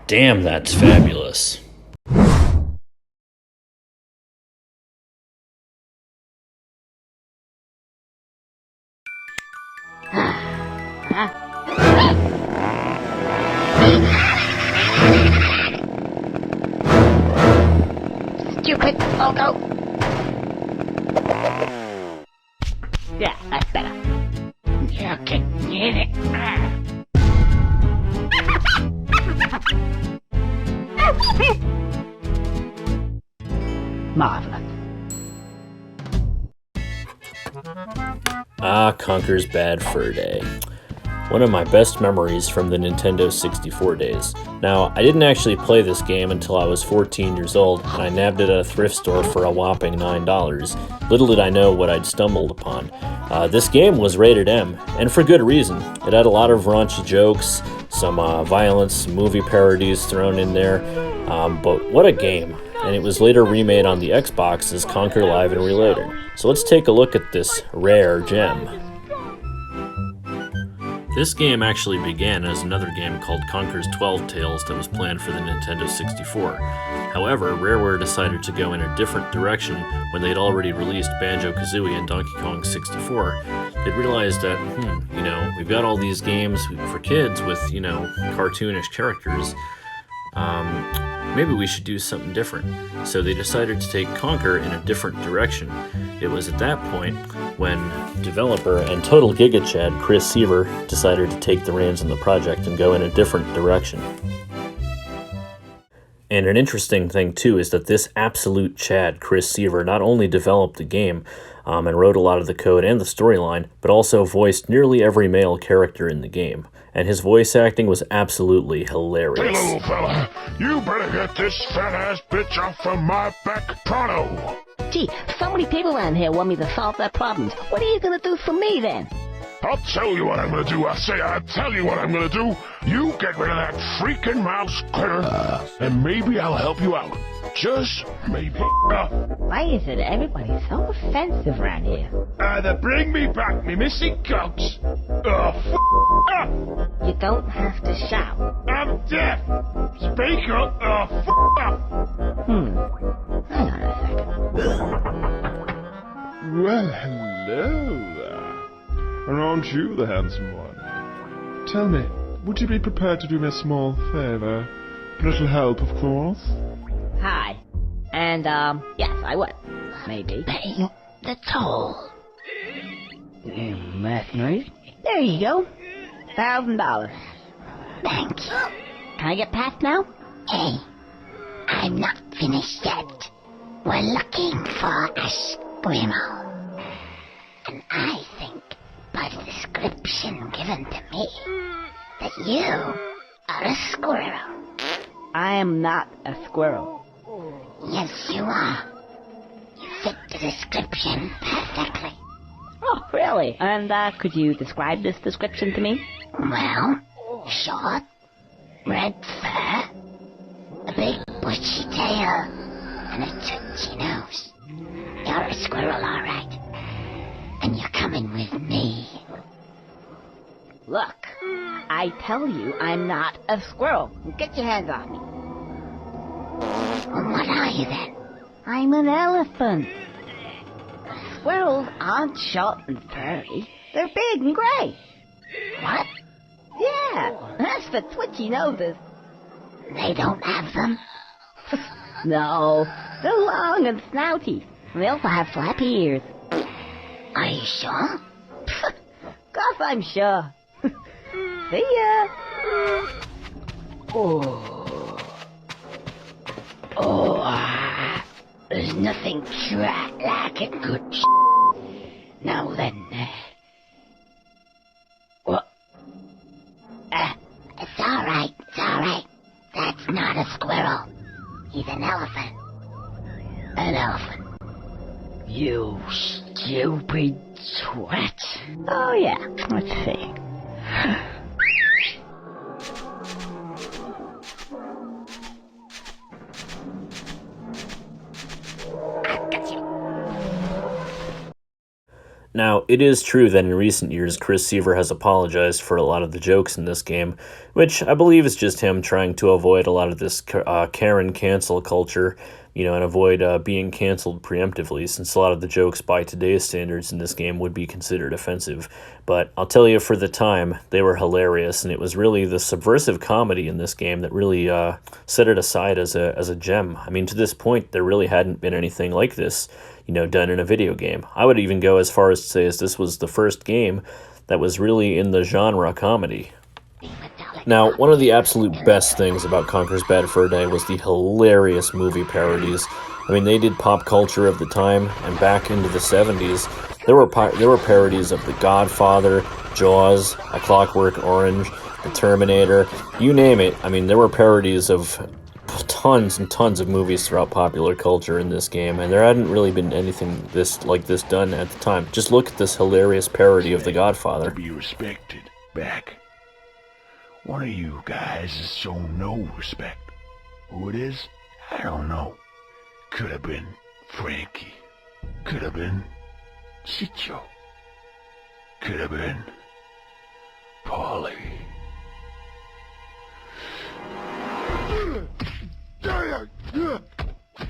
Damn, that's fabulous. Stupid logo. Yeah, that's better. You can get it. Marvelous. Ah, Conker's Bad Fur Day. One of my best memories from the Nintendo 64 days. Now, I didn't actually play this game until I was 14 years old, and I nabbed it at a thrift store for a whopping $9. Little did I know what I'd stumbled upon. This game was rated M, and for good reason. It had a lot of raunchy jokes, some violence, movie parodies thrown in there, but what a game. And it was later remade on the Xbox as Conker Live and Reloaded. So let's take a look at this rare gem. This game actually began as another game called Conker's 12 Tales that was planned for the Nintendo 64. However, Rareware decided to go in a different direction when they'd already released Banjo-Kazooie and Donkey Kong 64. They realized that, we've got all these games for kids with, cartoonish characters. Maybe we should do something different. So they decided to take Conker in a different direction. It was at that point when developer and total Giga Chad Chris Seaver decided to take the reins on the project and go in a different direction. And an interesting thing too is that this absolute Chad Chris Seaver not only developed the game and wrote a lot of the code and the storyline, but also voiced nearly every male character in the game. And his voice acting was absolutely hilarious. Hey, little fella, you better get this fat-ass bitch off of my back pronto. Gee, so many people around here want me to solve their problems. What are you gonna do for me then? I'll tell you what I'm gonna do. I'll tell you what I'm gonna do. You get rid of that freaking mouse critter, and maybe I'll help you out. Just maybe. Why is it everybody so offensive around here? Either bring me back me missing cogs. You don't have to shout. I'm deaf. Speak up. Hang on a second. Well, hello there. And aren't you the handsome one? Tell me, would you be prepared to do me a small favor? A little help, of course. Hi. And, yes, I would. Maybe. Paying the toll. Mercenary. There you go. $1,000. Thanks. Can I get past now? Hey, I'm not finished yet. We're looking for a squirrel. And I think, by the description given to me, that you are a squirrel. I am not a squirrel. Yes, you are. You fit the description perfectly. Oh, really? And, could you describe this description to me? Well, short, red fur, a big bushy tail, and a toothy nose. You're a squirrel, all right. And you're coming with me. Look, I tell you I'm not a squirrel. Get your hands off me. Well, what are you then? I'm an elephant. Squirrels aren't short and furry. They're big and gray. What? Yeah, that's the twitchy noses. They don't have them? No, they're long and snouty. And they also have flappy ears. Are you sure? Course I'm sure. See ya. There's nothing quite like a good Now then, what? It's all right. That's not a squirrel. He's an elephant. An elephant. You stupid twat. Oh yeah, let's see. Now, it is true that in recent years, Chris Seaver has apologized for a lot of the jokes in this game, which I believe is just him trying to avoid a lot of this Karen cancel culture, and avoid being canceled preemptively, since a lot of the jokes by today's standards in this game would be considered offensive. But I'll tell you, for the time, they were hilarious, and it was really the subversive comedy in this game that really set it aside as a gem. I mean, to this point, there really hadn't been anything like this, done in a video game. I would even go as far as to say as this was the first game that was really in the genre comedy. Now, one of the absolute best things about Conker's Bad Fur Day was the hilarious movie parodies. I mean, they did pop culture of the time, and back into the 70s, there were parodies of The Godfather, Jaws, A Clockwork Orange, The Terminator, you name it. I mean, there were parodies of tons and tons of movies throughout popular culture in this game, and there hadn't really been anything like this done at the time. Just look at this hilarious parody of The Godfather. To be respected back. One of you guys has shown no respect. Who it is, I don't know. Could have been Frankie. Could have been Chicho. Could have been Paulie.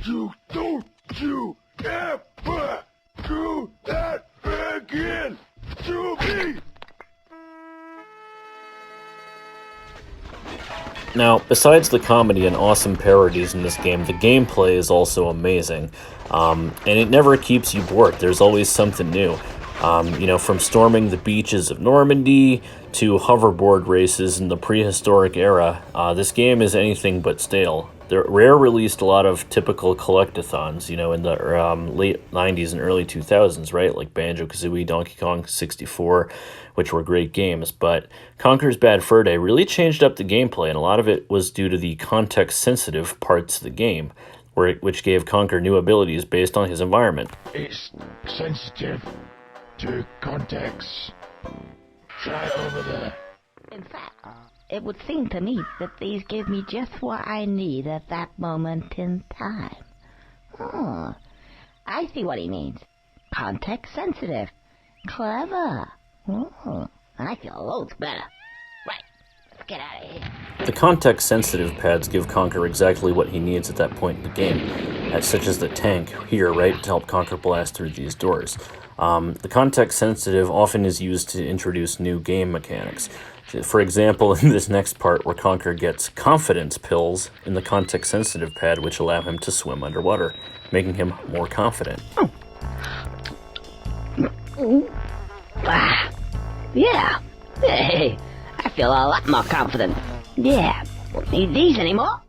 You don't you ever do that again to me! Now, besides the comedy and awesome parodies in this game, the gameplay is also amazing, and it never keeps you bored. There's always something new. From storming the beaches of Normandy to hoverboard races in the prehistoric era, this game is anything but stale. Rare released a lot of typical collectathons, in the late 90s and early 2000s, right? Like Banjo-Kazooie, Donkey Kong 64, which were great games. But Conker's Bad Fur Day really changed up the gameplay, and a lot of it was due to the context-sensitive parts of the game, which gave Conker new abilities based on his environment. It's sensitive to context. Try over there. In fact, it would seem to me that these give me just what I need at that moment in time. Oh, I see what he means. Context sensitive. Clever. Oh, I feel loads better. Right, let's get out of here. The context-sensitive pads give Conker exactly what he needs at that point in the game, such as the tank here, right, to help Conker blast through these doors. The context-sensitive often is used to introduce new game mechanics. For example, in this next part where Conker gets confidence pills in the context-sensitive pad, which allow him to swim underwater, making him more confident. Yeah. Hey, I feel a lot more confident. Yeah, won't need these anymore.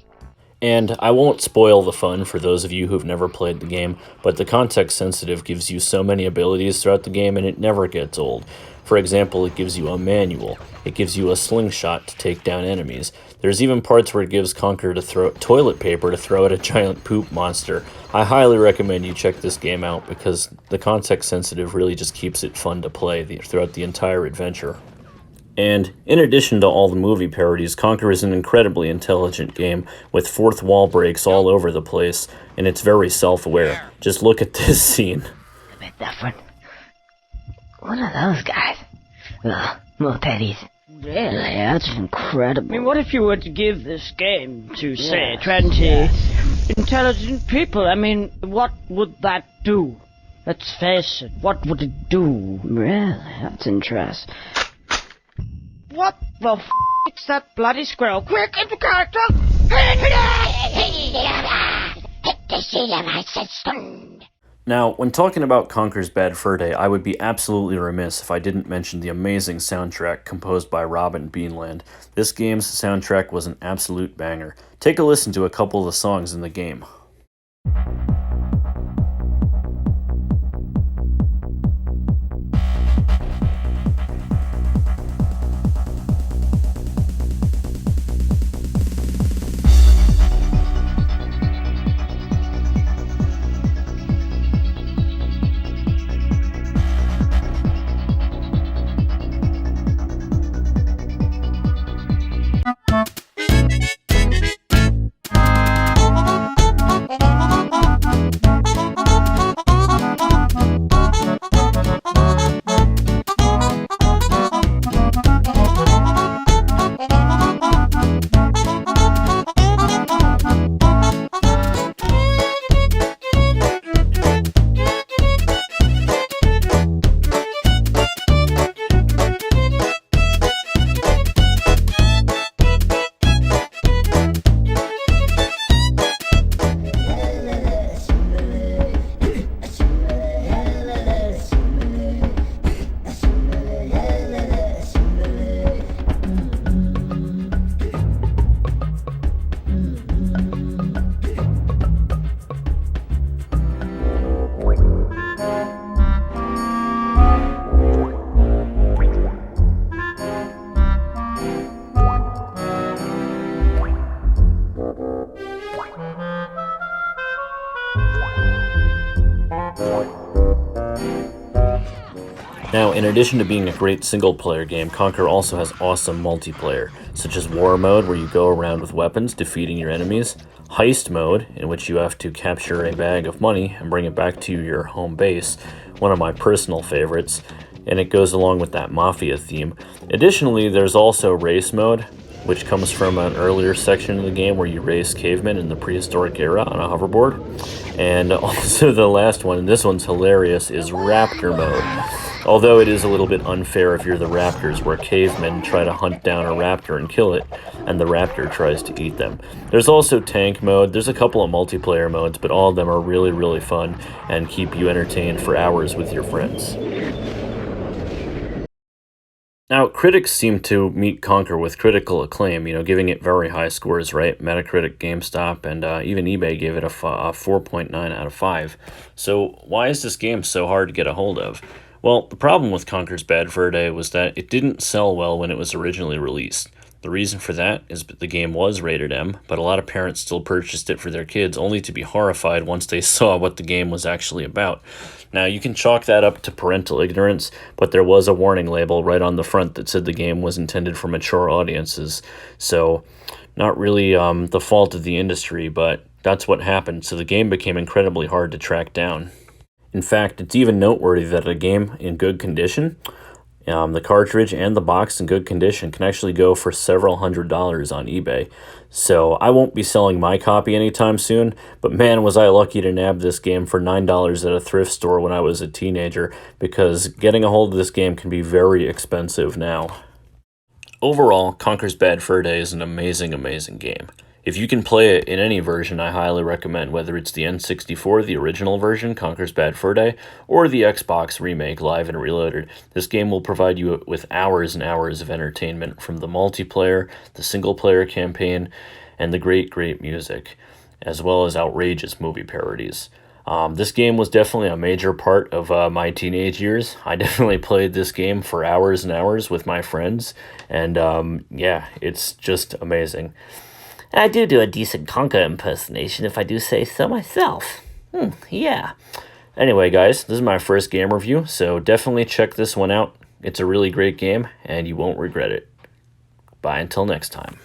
And I won't spoil the fun for those of you who've never played the game, but the context sensitive gives you so many abilities throughout the game and it never gets old. For example, it gives you a manual. It gives you a slingshot to take down enemies. There's even parts where it gives Conker to throw toilet paper to throw at a giant poop monster. I highly recommend you check this game out because the context sensitive really just keeps it fun to play throughout the entire adventure. And in addition to all the movie parodies, Conker is an incredibly intelligent game with fourth wall breaks all over the place, and it's very self-aware. Just look at this scene. A bit different. What are those guys? Ugh, more teddies. Really? That's incredible. I mean, what if you were to give this game to, say, 20 intelligent people? I mean, what would that do? Let's face it, what would it do? Really? That's interesting. What the f*** is that bloody squirrel? Quick, into character! Now, when talking about Conker's Bad Fur Day, I would be absolutely remiss if I didn't mention the amazing soundtrack composed by Robin Beanland. This game's soundtrack was an absolute banger. Take a listen to a couple of the songs in the game. Now, in addition to being a great single-player game, Conker also has awesome multiplayer, such as War Mode, where you go around with weapons, defeating your enemies, Heist Mode, in which you have to capture a bag of money and bring it back to your home base, one of my personal favorites, and it goes along with that Mafia theme. Additionally, there's also Race Mode, which comes from an earlier section of the game where you race cavemen in the prehistoric era on a hoverboard. And also the last one, and this one's hilarious, is Raptor Mode. Although it is a little bit unfair if you're the raptors, where cavemen try to hunt down a raptor and kill it, and the raptor tries to eat them. There's also Tank Mode. There's a couple of multiplayer modes, but all of them are really, really fun and keep you entertained for hours with your friends. Now, critics seem to meet Conker with critical acclaim, giving it very high scores, right? Metacritic, GameStop, and even eBay gave it a 4.9 out of 5. So why is this game so hard to get a hold of? Well, the problem with Conker's Bad Fur Day was that it didn't sell well when it was originally released. The reason for that is that the game was rated M, but a lot of parents still purchased it for their kids, only to be horrified once they saw what the game was actually about. Now, you can chalk that up to parental ignorance, but there was a warning label right on the front that said the game was intended for mature audiences. So, not really the fault of the industry, but that's what happened. So the game became incredibly hard to track down. In fact, it's even noteworthy that a game in good condition, the cartridge and the box in good condition, can actually go for several $100s on eBay. So I won't be selling my copy anytime soon, but man, was I lucky to nab this game for $9 at a thrift store when I was a teenager, because getting a hold of this game can be very expensive now. Overall, Conker's Bad Fur Day is an amazing, amazing game. If you can play it in any version, I highly recommend, whether it's the N64, the original version, Conker's Bad Fur Day, or the Xbox remake, Live and Reloaded. This game will provide you with hours and hours of entertainment from the multiplayer, the single-player campaign, and the great, great music, as well as outrageous movie parodies. This game was definitely a major part of my teenage years. I definitely played this game for hours and hours with my friends, and yeah, it's just amazing. I do a decent Conker impersonation, if I do say so myself. Yeah. Anyway, guys, this is my first game review, so definitely check this one out. It's a really great game, and you won't regret it. Bye until next time.